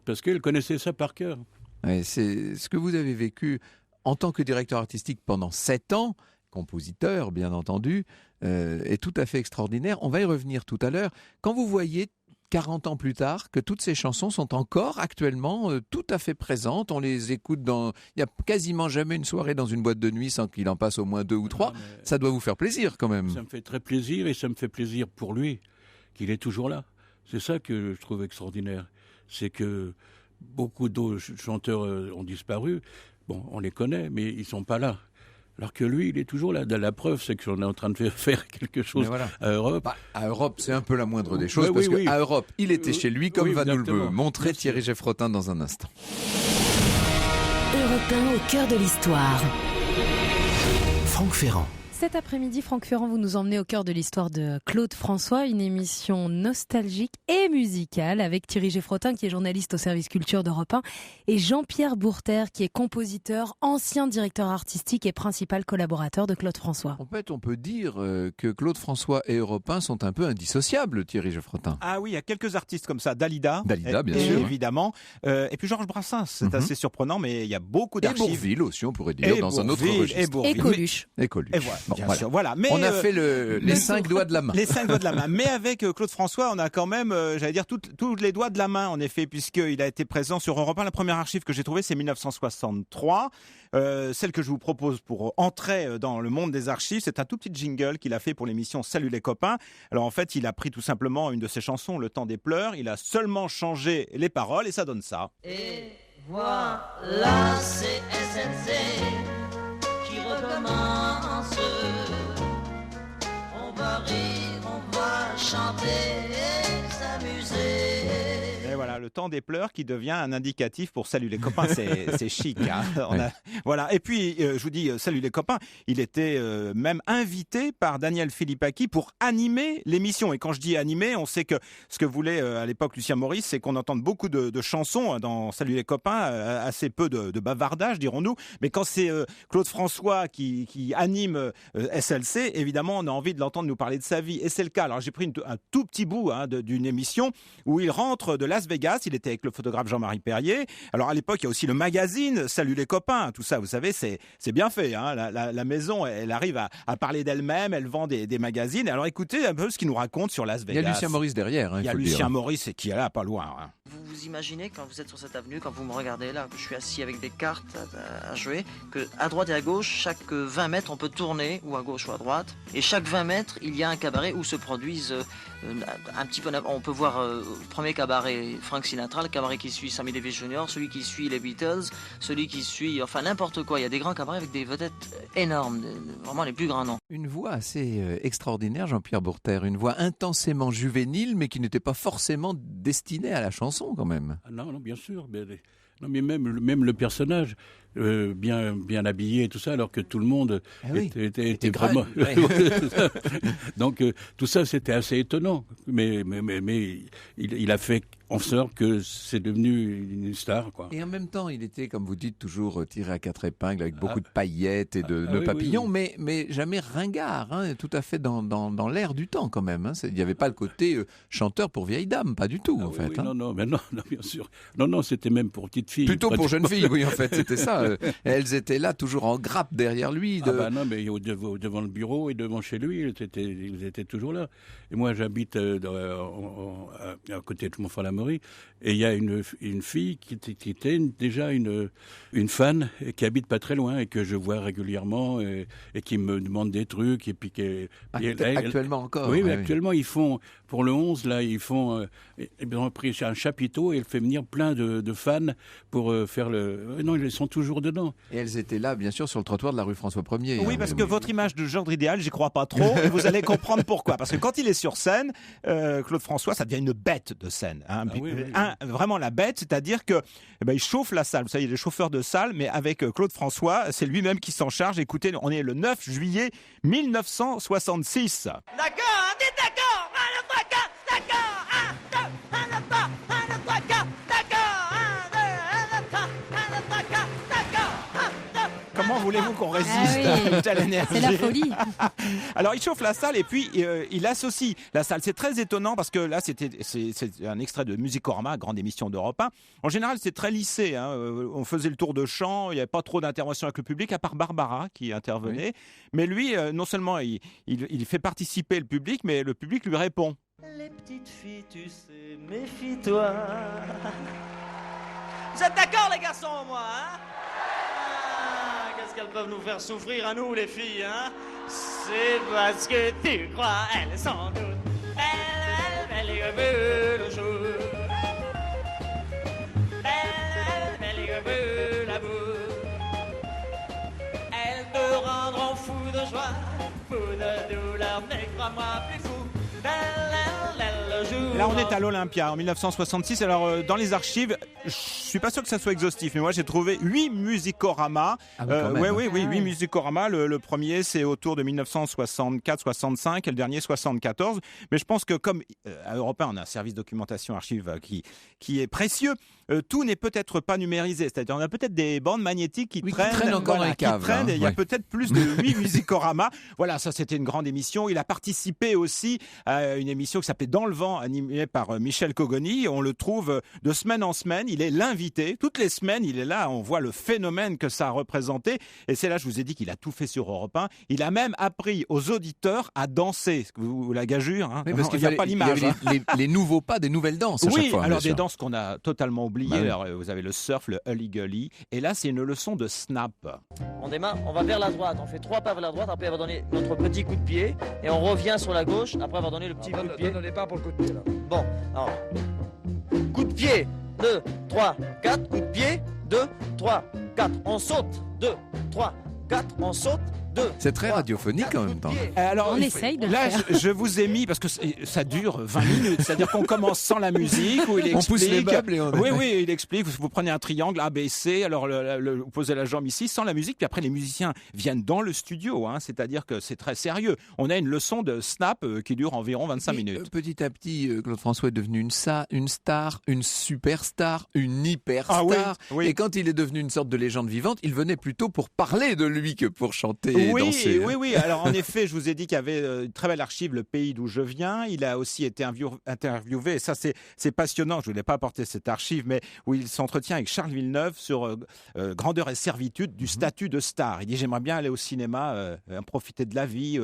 [SPEAKER 6] parce qu'elles connaissaient ça par cœur.
[SPEAKER 3] Ouais, c'est ce que vous avez vécu en tant que directeur artistique pendant 7 ans, compositeur bien entendu, est tout à fait extraordinaire. On va y revenir tout à l'heure. Quand vous voyez 40 ans plus tard, que toutes ces chansons sont encore actuellement tout à fait présentes. On les écoute il n'y a quasiment jamais une soirée dans une boîte de nuit sans qu'il en passe au moins 2 ou 3. Ça doit vous faire plaisir quand même.
[SPEAKER 6] Ça me fait très plaisir et ça me fait plaisir pour lui qu'il est toujours là. C'est ça que je trouve extraordinaire. C'est que beaucoup d'autres chanteurs ont disparu. Bon, on les connaît, mais ils ne sont pas là. Alors que lui, il est toujours là. La preuve, c'est qu'on est en train de faire quelque chose à Europe.
[SPEAKER 3] Bah, à Europe, c'est un peu la moindre des choses,
[SPEAKER 6] oui,
[SPEAKER 3] parce qu'à Europe, il était chez lui, comme va nous le montrer Thierry Geffrotin dans un instant.
[SPEAKER 1] Europe 1 au cœur de l'histoire. Franck Ferrand.
[SPEAKER 2] Cet après-midi, Franck Ferrand, vous nous emmenez au cœur de l'histoire de Claude François, une émission nostalgique et musicale avec Thierry Geffrotin qui est journaliste au service culture d'Europe 1 et Jean-Pierre Bourter qui est compositeur, ancien directeur artistique et principal collaborateur de Claude François.
[SPEAKER 3] En fait, on peut dire que Claude François et Europe 1 sont un peu indissociables, Thierry Geffrotin.
[SPEAKER 7] Ah oui, il y a quelques artistes comme ça, Dalida
[SPEAKER 3] bien sûr.
[SPEAKER 7] Évidemment, et puis Georges Brassens, c'est assez surprenant, mais il y a beaucoup d'archives.
[SPEAKER 3] Et Bourvil aussi, on pourrait dire, dans un autre registre.
[SPEAKER 2] Et Coluche.
[SPEAKER 3] Et Coluche.
[SPEAKER 7] Et voilà.
[SPEAKER 3] Bon,
[SPEAKER 7] Bien
[SPEAKER 3] voilà.
[SPEAKER 7] sûr, voilà. Mais
[SPEAKER 3] on a fait les 5 doigts de la main.
[SPEAKER 7] Les 5 doigts de la main. Mais avec Claude François, on a quand même, j'allais dire, tous les doigts de la main, en effet, puisqu'il a été présent sur Europe 1. La première archive que j'ai trouvée, c'est 1963. Celle que je vous propose pour entrer dans le monde des archives, c'est un tout petit jingle qu'il a fait pour l'émission Salut les copains. Alors en fait, il a pris tout simplement une de ses chansons, Le temps des pleurs. Il a seulement changé les paroles et ça donne ça.
[SPEAKER 4] Et voilà, c'est SNC qui recommence. On va rire, on va chanter et s'amuser.
[SPEAKER 7] Et voilà, Le temps des pleurs qui devient un indicatif pour Salut les copains, c'est chic. Hein. Voilà. Et puis, je vous dis, Salut les copains, il était même invité par Daniel Philippaki pour animer l'émission. Et quand je dis animer, on sait que ce que voulait à l'époque Lucien Maurice, c'est qu'on entende beaucoup de chansons dans Salut les copains, assez peu de bavardage, dirons-nous. Mais quand c'est Claude François qui anime SLC, évidemment, on a envie de l'entendre nous parler de sa vie. Et c'est le cas. Alors, j'ai pris un tout petit bout d'une émission où il rentre de Las Vegas. Il était avec le photographe Jean-Marie Perrier. Alors, à l'époque, il y a aussi le magazine Salut les copains. Tout ça, vous savez, c'est bien fait. Hein. La maison, elle arrive à parler d'elle-même. Elle vend des magazines. Alors, écoutez un peu ce qu'il nous raconte sur Las Vegas.
[SPEAKER 3] Il y a Lucien Maurice derrière. Hein,
[SPEAKER 7] il y a Lucien Maurice qui est là, pas loin. Hein.
[SPEAKER 5] Vous vous imaginez quand vous êtes sur cette avenue, quand vous me regardez là, que je suis assis avec des cartes à jouer, que à droite et à gauche, chaque 20 mètres, on peut tourner, ou à gauche ou à droite, et chaque 20 mètres, il y a un cabaret où se produisent un petit peu... On peut voir le premier cabaret, Frank Sinatra, le cabaret qui suit Sammy Davis Jr., celui qui suit les Beatles, celui qui suit... Enfin, n'importe quoi. Il y a des grands cabarets avec des vedettes énormes, vraiment les plus grands noms.
[SPEAKER 3] Une voix assez extraordinaire, Jean-Pierre Bourter, une voix intensément juvénile, mais qui n'était pas forcément destinée à la chanson quand même.
[SPEAKER 6] Ah non, bien sûr. Mais même le personnage, bien habillé et tout ça, alors que tout le monde était vraiment... Donc tout ça, c'était assez étonnant. Mais il a fait en sorte que c'est devenu une star, quoi.
[SPEAKER 3] Et en même temps, il était, comme vous dites, toujours tiré à quatre épingles, avec beaucoup de paillettes et de nœuds papillons, oui. Mais jamais ringard, hein, tout à fait dans l'air du temps quand même. Hein. Il n'y avait pas le côté chanteur pour vieille dame, pas du tout en fait.
[SPEAKER 6] Oui, hein. Non, bien sûr. Non, c'était même pour petite fille.
[SPEAKER 3] Plutôt pour jeune fille, oui, en fait, c'était ça. Elles étaient là, toujours en grappe derrière lui.
[SPEAKER 6] Non, mais devant le bureau et devant chez lui, ils étaient toujours là. Et moi, j'habite à côté de Montfort-la-Maurie, et il y a une fille qui était déjà une fan et qui habite pas très loin et que je vois régulièrement et qui me demande des trucs et puis
[SPEAKER 3] actuellement encore.
[SPEAKER 6] Oui, actuellement ils font pour le 11 là, ils ont pris un chapiteau et elle fait venir plein de fans pour faire le. Non, ils sont toujours dedans.
[SPEAKER 3] Et elles étaient là, bien sûr, sur le trottoir de la rue François 1er.
[SPEAKER 7] Oui, parce que votre image de genre idéal, j'y crois pas trop. Et vous allez comprendre pourquoi. Parce que quand il est sur scène, Claude François, ça devient une bête de scène. Hein. Vraiment la bête, c'est-à-dire que il chauffe la salle. Vous savez, il est chauffeur de salle, mais avec Claude François, c'est lui-même qui s'en charge. Écoutez, on est le 9 juillet 1966.
[SPEAKER 8] D'accord, dites d'accord, 1, 2, 3, 4, d'accord, 1, 2, 1, 2, 3, 1, 2, 3, 4, d'accord, 1, 2, 1, 2, 3, 1, 2, 3, 4, d'accord, 1, 2.
[SPEAKER 7] Comment voulez-vous qu'on résiste à une telle énergie ?
[SPEAKER 2] C'est la folie.
[SPEAKER 7] Alors il chauffe la salle et puis il associe la salle. C'est très étonnant parce que là c'est un extrait de Musicorama, grande émission d'Europe 1. En général c'est très lissé. Hein. On faisait le tour de chant, il n'y avait pas trop d'intervention avec le public à part Barbara qui intervenait. Oui. Mais lui, non seulement il fait participer le public, mais le public lui répond.
[SPEAKER 4] Les petites filles, tu sais, méfie-toi.
[SPEAKER 8] Vous êtes d'accord les garçons au moins, hein? Qu'est-ce qu'elles peuvent nous faire souffrir à nous les filles, hein? C'est parce que tu crois, elles sans doute belle le jour. Belle la boue. Elles te rendront fou de joie, fou de douleur, mais crois-moi plus fou.
[SPEAKER 7] Là, on est à l'Olympia en 1966. Alors, dans les archives, je suis pas sûr que ça soit exhaustif, mais moi, j'ai trouvé 8 musicoramas. Oui, 8 musicoramas. Le premier, c'est autour de 1964-65 et le dernier, 74. Mais je pense que comme à Europe 1, on a un service documentation archive qui est précieux, tout n'est peut-être pas numérisé. C'est-à-dire, on a peut-être des bandes magnétiques qui traînent
[SPEAKER 3] encore dans les caves.
[SPEAKER 7] Et il y a peut-être plus de 8 musicoramas. Voilà, ça, c'était une grande émission. Il a participé aussi à une émission qui s'appelait Dans le vent, animée par Michel Cogoni. On le trouve de semaine en semaine. Il est l'invité. Toutes les semaines, il est là. On voit le phénomène que ça a représenté. Et c'est là, je vous ai dit qu'il a tout fait sur Europe 1. Il a même appris aux auditeurs à danser. Vous la gageure, hein.
[SPEAKER 3] Oui, parce qu'il n'y a pas l'image. Il y avait les nouveaux pas des nouvelles danses à chaque fois.
[SPEAKER 7] Oui, alors des danses qu'on a totalement oubliées. Alors, vous avez le surf, le hully-gully. Et là, c'est une leçon de snap.
[SPEAKER 5] On démarre, on va vers la droite. On fait 3 pas vers la droite. Après, on va donner notre petit coup de pied. Et on revient sur la gauche. Après, on va donner le petit coup de pied.
[SPEAKER 9] Donne le départ pour le coup de pied, là.
[SPEAKER 5] Bon, alors. Coup de pied, 2, 3, 4. Coup de pied, 2, 3, 4. On saute, 2, 3, 4. On saute.
[SPEAKER 3] C'est très radiophonique en même temps.
[SPEAKER 7] Alors,
[SPEAKER 2] on essaye de
[SPEAKER 7] là,
[SPEAKER 2] le faire.
[SPEAKER 7] Je vous ai mis, parce que ça dure 20 minutes, c'est-à-dire qu'on commence sans la musique, où il explique...
[SPEAKER 3] On pousse les meubles et on...
[SPEAKER 7] Oui, il explique, vous prenez un triangle ABC, alors vous posez la jambe ici, sans la musique, puis après les musiciens viennent dans le studio, hein, c'est-à-dire que c'est très sérieux. On a une leçon de snap qui dure environ 25 minutes.
[SPEAKER 3] Petit à petit, Claude François est devenu une star, une superstar, une hyperstar.
[SPEAKER 7] Oui.
[SPEAKER 3] Et quand il est devenu une sorte de légende vivante, il venait plutôt pour parler de lui que pour chanter. Danser,
[SPEAKER 7] oui. Alors en effet, je vous ai dit qu'il y avait une très belle archive, Le pays d'où je viens. Il a aussi été interviewé, et ça c'est passionnant. Je ne voulais pas apporter cette archive, mais où il s'entretient avec Charles Villeneuve sur grandeur et servitude du statut de star. Il dit: j'aimerais bien aller au cinéma, profiter de la vie,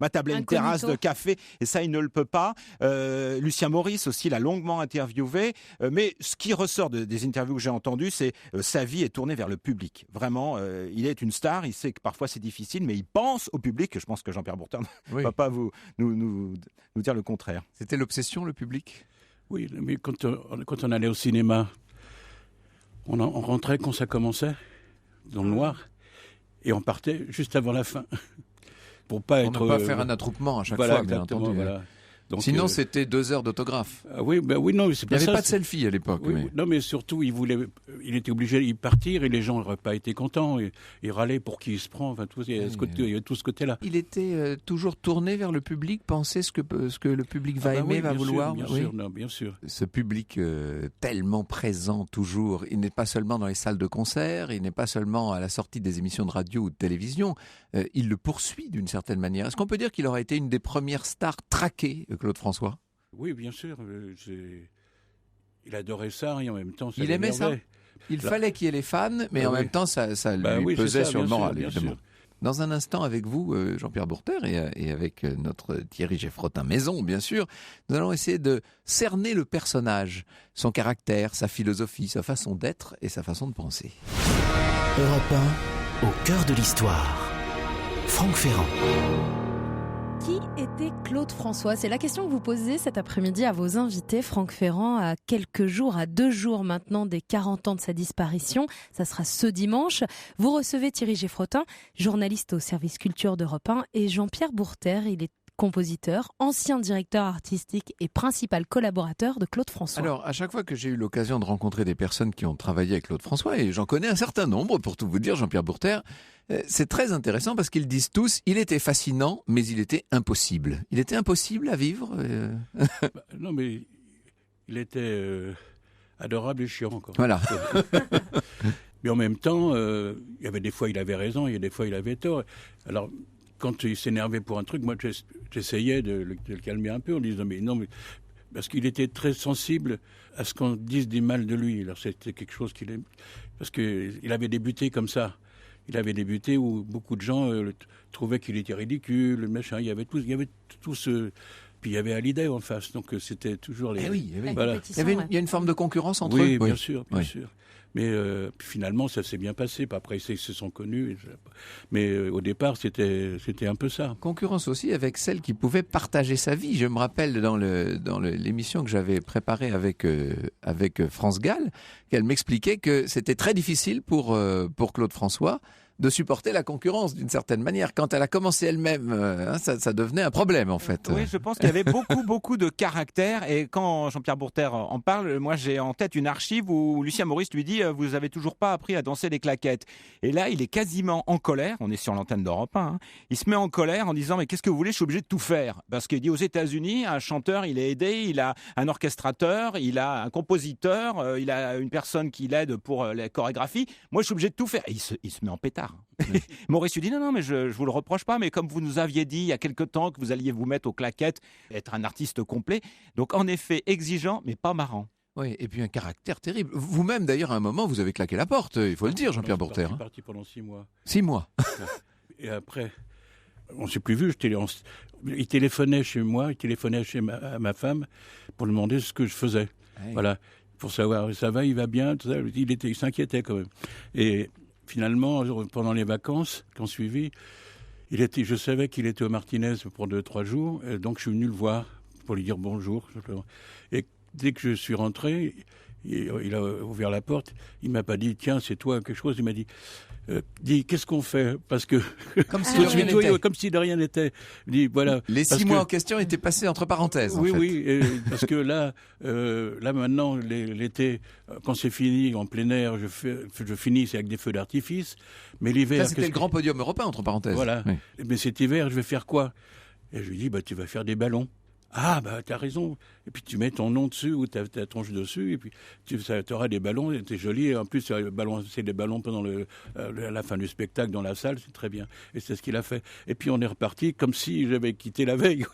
[SPEAKER 7] m'attabler une terrasse de café, et ça il ne le peut pas. Lucien Maurice aussi l'a longuement interviewé, mais ce qui ressort des interviews que j'ai entendues, c'est sa vie est tournée vers le public. Vraiment, il est une star. Il sait que parfois c'est difficile, mais il pense au public. Je pense que Jean-Pierre Bourtin ne va pas nous dire le contraire.
[SPEAKER 3] C'était l'obsession, le public?
[SPEAKER 6] Oui, mais quand on allait au cinéma, on rentrait quand ça commençait, dans le noir, et on partait juste avant la fin. Pour ne pas
[SPEAKER 3] faire un attroupement à chaque fois, bien entendu.
[SPEAKER 6] Voilà. Donc,
[SPEAKER 3] Sinon, c'était 2 heures d'autographe.
[SPEAKER 6] oui, non, c'est
[SPEAKER 3] Il
[SPEAKER 6] pas
[SPEAKER 3] n'y avait
[SPEAKER 6] ça.
[SPEAKER 3] pas de selfie à l'époque.
[SPEAKER 6] Oui,
[SPEAKER 3] mais...
[SPEAKER 6] Non, mais surtout, il était obligé d'y partir et les gens n'auraient pas été contents. Ils râlaient pour qui il se prend. Enfin, il y avait tout ce côté-là.
[SPEAKER 3] Il était toujours tourné vers le public, penser ce que le public va aimer, va vouloir.
[SPEAKER 6] Bien sûr, non, bien sûr.
[SPEAKER 3] Ce public tellement présent toujours, il n'est pas seulement dans les salles de concert, il n'est pas seulement à la sortie des émissions de radio ou de télévision, il le poursuit d'une certaine manière. Est-ce qu'on peut dire qu'il aurait été une des premières stars traquées, Claude François ?
[SPEAKER 6] Oui, bien sûr. Il adorait ça et en même temps, ça
[SPEAKER 3] il aimait ça.
[SPEAKER 6] l'énervait.
[SPEAKER 3] Il fallait qu'il y ait les fans, mais en même temps, ça lui pesait sur le moral, évidemment.
[SPEAKER 6] Sûr.
[SPEAKER 3] Dans un instant, avec vous, Jean-Pierre Bourter, et avec notre Thierry Geffrotin Maison, bien sûr, nous allons essayer de cerner le personnage, son caractère, sa philosophie, sa façon d'être et sa façon de penser.
[SPEAKER 1] Europe 1, au cœur de l'histoire. Franck Ferrand.
[SPEAKER 2] Qui était Claude François ? C'est la question que vous posez cet après-midi à vos invités. Franck Ferrand, à 2 jours maintenant des 40 ans de sa disparition. Ça sera ce dimanche. Vous recevez Thierry Geffrotin, journaliste au service culture d'Europe 1, et Jean-Pierre Bourter. Il est compositeur, ancien directeur artistique et principal collaborateur de Claude François.
[SPEAKER 3] Alors, à chaque fois que j'ai eu l'occasion de rencontrer des personnes qui ont travaillé avec Claude François, et j'en connais un certain nombre, pour tout vous dire, Jean-Pierre Bourter, c'est très intéressant parce qu'ils disent tous, il était fascinant, mais il était impossible. Il était impossible à vivre
[SPEAKER 6] Non, mais il était adorable et chiant encore.
[SPEAKER 3] Voilà.
[SPEAKER 6] Mais en même temps, il y avait des fois il avait raison, il y a des fois il avait tort. Alors, quand il s'énervait pour un truc, moi j'essayais de le calmer un peu en disant mais non, mais parce qu'il était très sensible à ce qu'on dise du mal de lui. Alors c'était quelque chose qu'il aimait, parce qu'il avait débuté comme ça. Il avait débuté où beaucoup de gens trouvaient qu'il était ridicule, le machin. Il y avait tout ce. Puis il y avait Hallyday en face, donc c'était toujours les.
[SPEAKER 3] Eh oui.
[SPEAKER 6] Voilà.
[SPEAKER 3] Il y a une forme de concurrence entre eux.
[SPEAKER 6] Oui, bien sûr. Mais finalement, ça s'est bien passé. Après, ils se sont connus. Mais au départ, c'était un peu ça.
[SPEAKER 3] Concurrence aussi avec celle qui pouvait partager sa vie. Je me rappelle dans l'émission que j'avais préparée avec France Gall, qu'elle m'expliquait que c'était très difficile pour Claude François de supporter la concurrence d'une certaine manière. Quand elle a commencé elle-même, ça devenait un problème en fait.
[SPEAKER 7] Oui, je pense qu'il y avait beaucoup de caractère. Et quand Jean-Pierre Bourter en parle, moi j'ai en tête une archive où Lucien Maurice lui dit « Vous avez toujours pas appris à danser des claquettes ». Et là, il est quasiment en colère. On est sur l'antenne d'Europe 1. Hein. Il se met en colère en disant « Mais qu'est-ce que vous voulez ? Je suis obligé de tout faire. » Parce qu'il dit aux États-Unis, un chanteur, il est aidé, il a un orchestrateur, il a un compositeur, il a une personne qui l'aide pour la chorégraphie. Moi, je suis obligé de tout faire. Et il se met en pétard. Maurice lui dit non, mais je vous le reproche pas, mais comme vous nous aviez dit il y a quelque temps que vous alliez vous mettre aux claquettes, être un artiste complet, donc en effet exigeant, mais pas marrant.
[SPEAKER 3] Oui, et puis un caractère terrible. Vous-même, d'ailleurs, à un moment, vous avez claqué la porte, il faut le dire, Jean-Pierre Bourter.
[SPEAKER 6] Je suis parti pendant 6 mois.
[SPEAKER 3] 6 mois.
[SPEAKER 6] Et après, on ne s'est plus vu. Il téléphonait chez moi, il téléphonait chez ma femme pour lui demander ce que je faisais. Oui. Voilà, pour savoir, ça va, il va bien, tout ça. Il s'inquiétait quand même. Et finalement, pendant les vacances qui ont suivi, je savais qu'il était au Martinez pour 2-3 jours, donc je suis venu le voir pour lui dire bonjour. Et dès que je suis rentré, il a ouvert la porte, il m'a pas dit tiens c'est toi quelque chose, il m'a dit dis qu'est-ce qu'on fait, parce que
[SPEAKER 3] comme si de rien n'était.
[SPEAKER 6] Comme si de rien n'était. Dit voilà.
[SPEAKER 3] Les 6 mois en question étaient passés entre parenthèses.
[SPEAKER 6] Oui,
[SPEAKER 3] en fait.
[SPEAKER 6] oui, parce que là maintenant l'été, quand c'est fini en plein air, je finis avec des feux d'artifice, mais l'hiver.
[SPEAKER 3] Ça c'était le grand podium européen entre parenthèses.
[SPEAKER 6] Voilà. Oui. Mais cet hiver, je vais faire quoi? Et je lui dis tu vas faire des ballons. Ah, t'as raison. Et puis tu mets ton nom dessus ou ta tronche dessus, et puis tu auras des ballons, c'est joli. Et en plus, c'est des ballons pendant la fin du spectacle dans la salle, c'est très bien. Et c'est ce qu'il a fait. Et puis on est reparti comme si j'avais quitté la veille.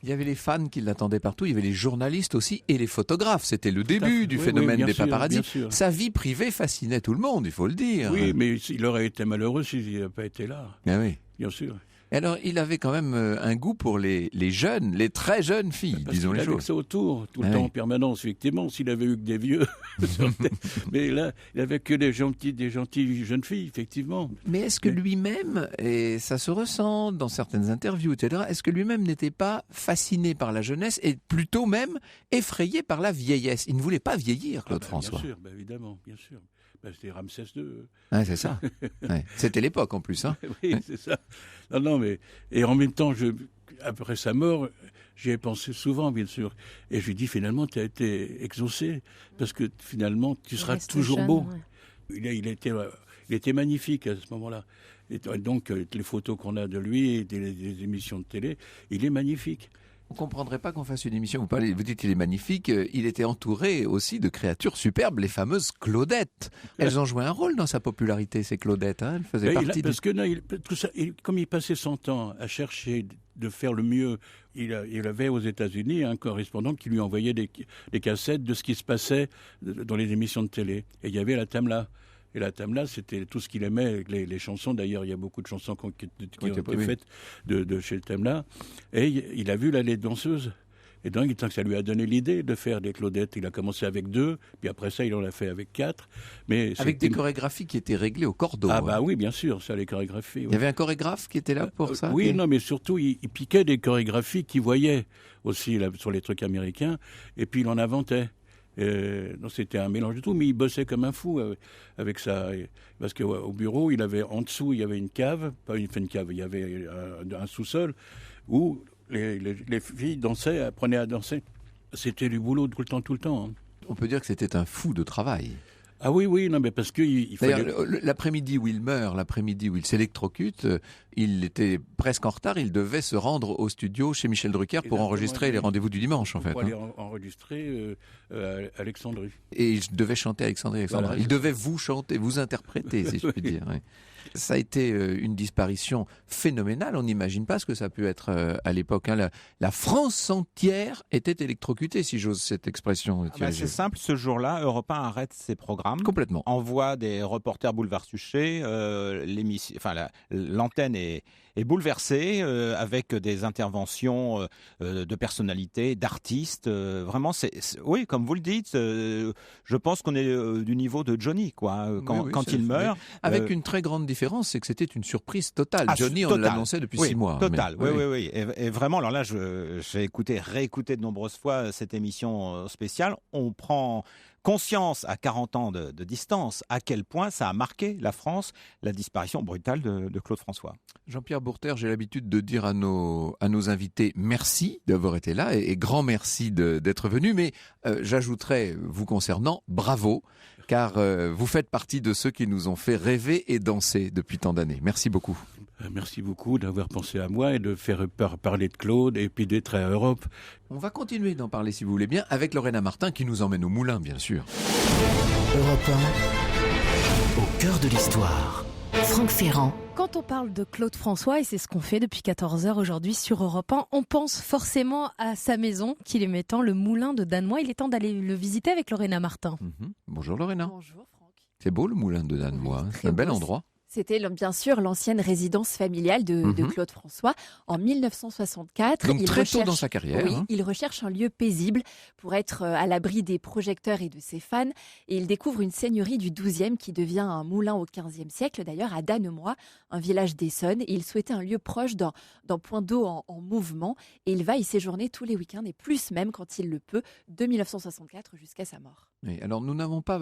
[SPEAKER 3] Il y avait les fans qui l'attendaient partout, il y avait les journalistes aussi et les photographes. C'était le début du phénomène des paparazzis. Sa vie privée fascinait tout le monde, il faut le dire.
[SPEAKER 6] Oui, mais il aurait été malheureux s'il n'avait pas été là.
[SPEAKER 3] Ah oui.
[SPEAKER 6] Bien sûr.
[SPEAKER 3] Et alors, il avait quand même un goût pour les jeunes, les très jeunes filles, disons les choses.
[SPEAKER 6] Il avait ça autour, tout le temps en permanence, effectivement. S'il avait eu que des vieux, mais là, il avait que des gentilles jeunes filles, effectivement.
[SPEAKER 3] Mais est-ce que lui-même, et ça se ressent dans certaines interviews, etc., est-ce que lui-même n'était pas fasciné par la jeunesse et plutôt même effrayé par la vieillesse? Il ne voulait pas vieillir, Claude François.
[SPEAKER 6] Bien sûr, évidemment, bien sûr. C'était Ramsès II.
[SPEAKER 3] Ouais, c'est ça. Ouais. C'était l'époque en plus. Hein.
[SPEAKER 6] Oui, c'est ça. Non, mais et en même temps, après sa mort, J'y ai pensé souvent, bien sûr. Et je lui dis, finalement, tu as été exaucé, parce que finalement, tu seras toujours
[SPEAKER 2] jeune,
[SPEAKER 6] beau.
[SPEAKER 2] ouais.
[SPEAKER 6] Il était magnifique à ce moment-là. Et donc, les photos qu'on a de lui et des émissions de télé, il est magnifique.
[SPEAKER 3] On ne comprendrait pas qu'on fasse une émission. Vous dites qu'il est magnifique. Il était entouré aussi de créatures superbes, les fameuses Claudettes. Elles ont joué un rôle dans sa popularité, ces Claudettes. Elles faisaient partie
[SPEAKER 6] parce que comme il passait son temps à chercher de faire le mieux, il avait aux États-Unis un correspondant qui lui envoyait des cassettes de ce qui se passait dans les émissions de télé. Et il y avait la Tamla. Et la Tamla, c'était tout ce qu'il aimait, les chansons. D'ailleurs, il y a beaucoup de chansons qui ont été faites de chez le Tamla. Et il a vu Les Danseuses. Et donc, ça lui a donné l'idée de faire des Claudettes. Il a commencé avec 2, puis après ça, il en a fait avec 4. Mais
[SPEAKER 3] avec des chorégraphies qui étaient réglées au cordeau.
[SPEAKER 6] Ah bah oui, bien sûr, ça, les chorégraphies. Oui.
[SPEAKER 3] Il y avait un chorégraphe qui était là pour ça.
[SPEAKER 6] Oui, non, mais surtout, il piquait des chorégraphies qu'il voyait aussi là, sur les trucs américains, et puis il en inventait. Donc c'était un mélange de tout, mais il bossait comme un fou avec ça. Parce qu'au bureau, en dessous, il y avait une cave, pas une cave, il y avait un sous-sol où les filles dansaient, apprenaient à danser. C'était du boulot tout le temps. Hein.
[SPEAKER 3] On peut dire que c'était un fou de travail.
[SPEAKER 6] Ah oui, non, mais parce que il fallait...
[SPEAKER 3] D'ailleurs, l'après-midi où il meurt, l'après-midi où il s'électrocute, il était presque en retard, il devait se rendre au studio chez Michel Drucker pour enregistrer les rendez-vous du dimanche, en fait.
[SPEAKER 6] Pour aller enregistrer Alexandrie.
[SPEAKER 3] Et il devait chanter Alexandrie.
[SPEAKER 6] Voilà,
[SPEAKER 3] il devait vous chanter, vous interpréter, si je puis dire. Oui. Ça a été une disparition phénoménale. On n'imagine pas ce que ça a pu être à l'époque. Hein. La France entière était électrocutée, si j'ose cette expression.
[SPEAKER 7] C'est simple, ce jour-là, Europe 1 arrête ses programmes.
[SPEAKER 3] Complètement.
[SPEAKER 7] Envoie des reporters boulevard Suchet. L'antenne est bouleversée avec des interventions de personnalités, d'artistes. Vraiment, oui, comme vous le dites, je pense qu'on est du niveau de Johnny, quoi. Quand il meurt.
[SPEAKER 3] Avec une très grande différence, c'est que c'était une surprise totale. Johnny, on l'annonçait depuis 6 mois.
[SPEAKER 7] Total, oui. Et vraiment, alors là, j'ai réécouté de nombreuses fois cette émission spéciale. On prend conscience à 40 ans de distance à quel point ça a marqué la France, la disparition brutale de Claude François.
[SPEAKER 3] Jean-Pierre Bourter, j'ai l'habitude de dire à nos invités merci d'avoir été là et grand merci d'être venu, mais j'ajouterais, vous concernant, bravo, car vous faites partie de ceux qui nous ont fait rêver et danser depuis tant d'années. Merci beaucoup.
[SPEAKER 6] Merci beaucoup d'avoir pensé à moi et de faire parler de Claude et puis d'être à Europe.
[SPEAKER 3] On va continuer d'en parler si vous voulez bien avec Lorena Martin qui nous emmène au moulin, bien sûr.
[SPEAKER 1] Europe 1, au cœur de l'histoire.
[SPEAKER 2] Franck Ferrand. Quand on parle de Claude François, et c'est ce qu'on fait depuis 14h aujourd'hui sur Europe 1, on pense forcément à sa maison qu'il aimait tant, le moulin de Danemois. Il est temps d'aller le visiter avec Lorena Martin.
[SPEAKER 3] Bonjour Lorena.
[SPEAKER 9] Bonjour Franck.
[SPEAKER 3] C'est beau le moulin de Danemois, c'est un bel endroit.
[SPEAKER 9] C'était bien sûr l'ancienne résidence familiale de Claude François. En 1964,
[SPEAKER 3] donc très tôt dans sa carrière.
[SPEAKER 9] Oui, il recherche un lieu paisible pour être à l'abri des projecteurs et de ses fans. Et il découvre une seigneurie du XIIe qui devient un moulin au XVe siècle, d'ailleurs à Danemois, un village d'Essonne. Et il souhaitait un lieu proche d'un point d'eau en mouvement. Et il va y séjourner tous les week-ends et plus même quand il le peut, de 1964 jusqu'à sa mort.
[SPEAKER 3] Oui, alors nous n'avons pas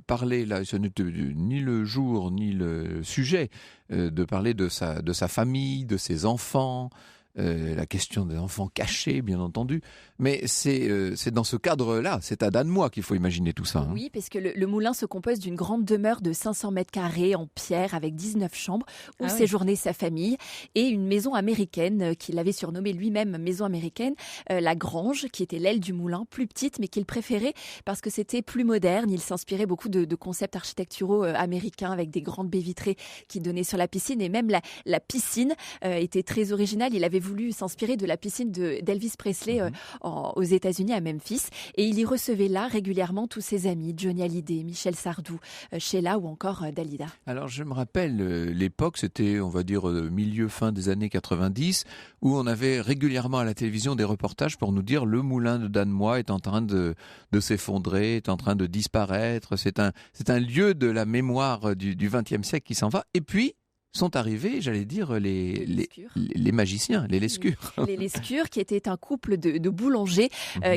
[SPEAKER 3] parlé, là, ce n'était ni le jour ni le sujet, de parler de sa famille, de ses enfants, la question des enfants cachés, bien entendu. Mais c'est dans ce cadre-là, c'est à Danemois qu'il faut imaginer tout ça. Hein.
[SPEAKER 9] Oui, parce que le moulin se compose d'une grande demeure de 500 mètres carrés en pierre avec 19 chambres où séjournait sa famille et une maison américaine qu'il avait surnommée lui-même maison américaine, la Grange, qui était l'aile du moulin, plus petite mais qu'il préférait parce que c'était plus moderne. Il s'inspirait beaucoup de concepts architecturaux américains avec des grandes baies vitrées qui donnaient sur la piscine et même la piscine était très originale. Il avait voulu s'inspirer de la piscine d'Elvis Presley aux États-Unis, à Memphis. Et il y recevait là régulièrement tous ses amis, Johnny Hallyday, Michel Sardou, Sheila ou encore Dalida.
[SPEAKER 3] Alors je me rappelle, l'époque, c'était, on va dire, milieu-fin des années 90, où on avait régulièrement à la télévision des reportages pour nous dire le moulin de Danemois est en train de s'effondrer, est en train de disparaître. C'est un lieu de la mémoire du XXe siècle qui s'en va. Et puis, sont arrivés, j'allais dire, les magiciens, les Lescure.
[SPEAKER 9] Les Lescure, qui étaient un couple de boulangers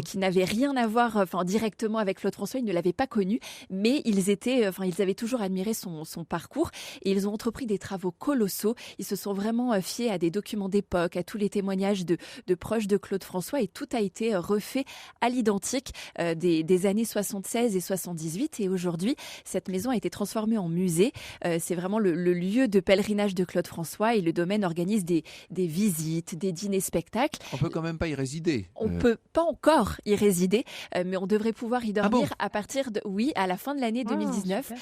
[SPEAKER 9] qui n'avaient rien à voir directement avec Claude François, ils ne l'avaient pas connu, mais ils avaient toujours admiré son parcours et ils ont entrepris des travaux colossaux. Ils se sont vraiment fiés à des documents d'époque, à tous les témoignages de proches de Claude François et tout a été refait à l'identique des années 76 et 78 et aujourd'hui, cette maison a été transformée en musée. C'est vraiment le lieu de pèlerinage de Claude François et le domaine organise des visites, des dîners spectacles.
[SPEAKER 3] On peut quand même pas y résider.
[SPEAKER 9] On peut pas encore y résider, mais on devrait pouvoir y dormir à partir à la fin de l'année 2019,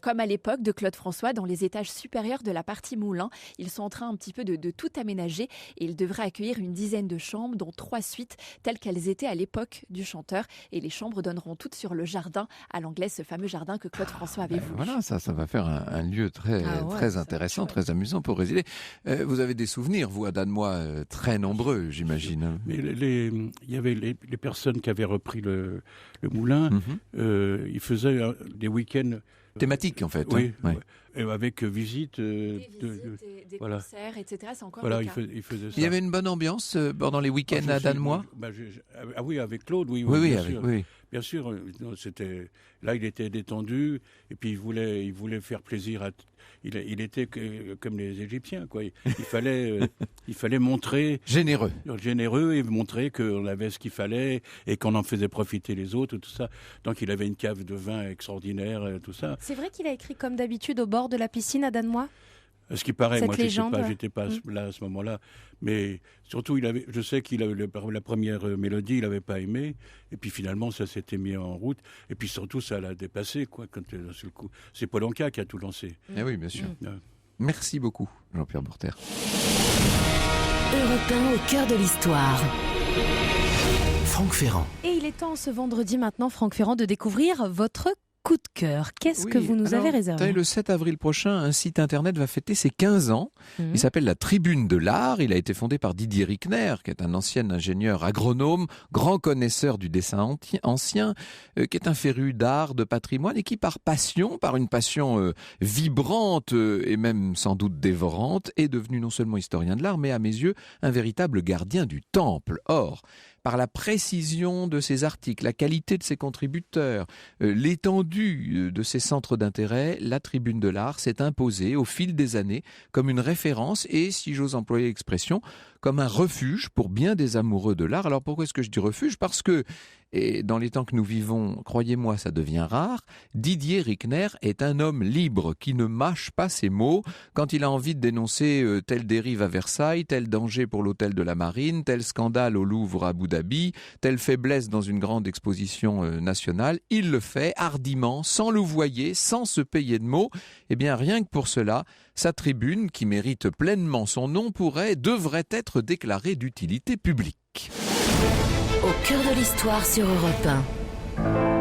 [SPEAKER 9] comme à l'époque de Claude François, dans les étages supérieurs de la partie moulin. Ils sont en train un petit peu de tout aménager et ils devraient accueillir une dizaine de chambres, dont 3 suites telles qu'elles étaient à l'époque du chanteur. Et les chambres donneront toutes sur le jardin à l'anglaise, ce fameux jardin que Claude François avait voulu.
[SPEAKER 3] Voilà, ça va faire un lieu très intéressant, très amusant pour résider. Vous avez des souvenirs, vous, à Danemois, très nombreux, j'imagine.
[SPEAKER 6] Mais il y avait les personnes qui avaient repris le moulin, ils faisaient des week-ends
[SPEAKER 3] thématiques, en fait.
[SPEAKER 6] Oui,
[SPEAKER 3] ouais.
[SPEAKER 6] Et avec visite
[SPEAKER 9] des concerts, etc. C'est encore le cas.
[SPEAKER 6] Ils faisaient ça.
[SPEAKER 3] Il y avait une bonne ambiance pendant les week-ends à Danemois.
[SPEAKER 6] Oui, avec Claude, oui. Bien sûr, c'était là, il était détendu et puis il voulait faire plaisir à. Il était comme les Égyptiens, quoi. Il fallait montrer généreux et montrer qu'on avait ce qu'il fallait et qu'on en faisait profiter les autres, tout ça. Donc il avait une cave de vin extraordinaire, tout ça.
[SPEAKER 2] C'est vrai qu'il a écrit comme d'habitude au bord de la piscine à Danemois.
[SPEAKER 6] Ce qui paraît, moi j'étais pas
[SPEAKER 2] Ouais.
[SPEAKER 6] là à ce moment-là, mais surtout je sais qu'il avait la première mélodie, il n'avait pas aimé, et puis finalement ça s'était mis en route, et puis surtout ça l'a dépassé, quoi. Quand d'un seul coup, c'est Paul Anka qui a tout lancé.
[SPEAKER 3] Eh oui, bien sûr. Merci beaucoup, Jean-Pierre Borter.
[SPEAKER 1] Europe 1 au cœur de l'histoire. Franck Ferrand.
[SPEAKER 2] Et il est temps ce vendredi maintenant, Franck Ferrand, de découvrir votre coup de cœur. Qu'est-ce que vous nous avez réservé ?
[SPEAKER 3] Le 7 avril prochain, un site internet va fêter ses 15 ans. Il s'appelle la Tribune de l'Art. Il a été fondé par Didier Rickner, qui est un ancien ingénieur agronome, grand connaisseur du dessin ancien, qui est un féru d'art, de patrimoine et qui, par une passion vibrante et même sans doute dévorante, est devenu non seulement historien de l'art, mais à mes yeux, un véritable gardien du temple. Or, par la précision de ses articles, la qualité de ses contributeurs, l'étendue de ses centres d'intérêt, la Tribune de l'Art s'est imposée au fil des années comme une référence et, si j'ose employer l'expression, comme un refuge pour bien des amoureux de l'art. Alors pourquoi est-ce que je dis refuge ? Parce que, et dans les temps que nous vivons, croyez-moi, ça devient rare, Didier Rickner est un homme libre qui ne mâche pas ses mots quand il a envie de dénoncer telle dérive à Versailles, tel danger pour l'hôtel de la Marine, tel scandale au Louvre à Abu Dhabi, telle faiblesse dans une grande exposition nationale. Il le fait hardiment, sans louvoyer, sans se payer de mots. Eh bien, rien que pour cela, sa tribune, qui mérite pleinement son nom, devrait être déclarée d'utilité publique.
[SPEAKER 1] Au cœur de l'histoire sur Europe 1.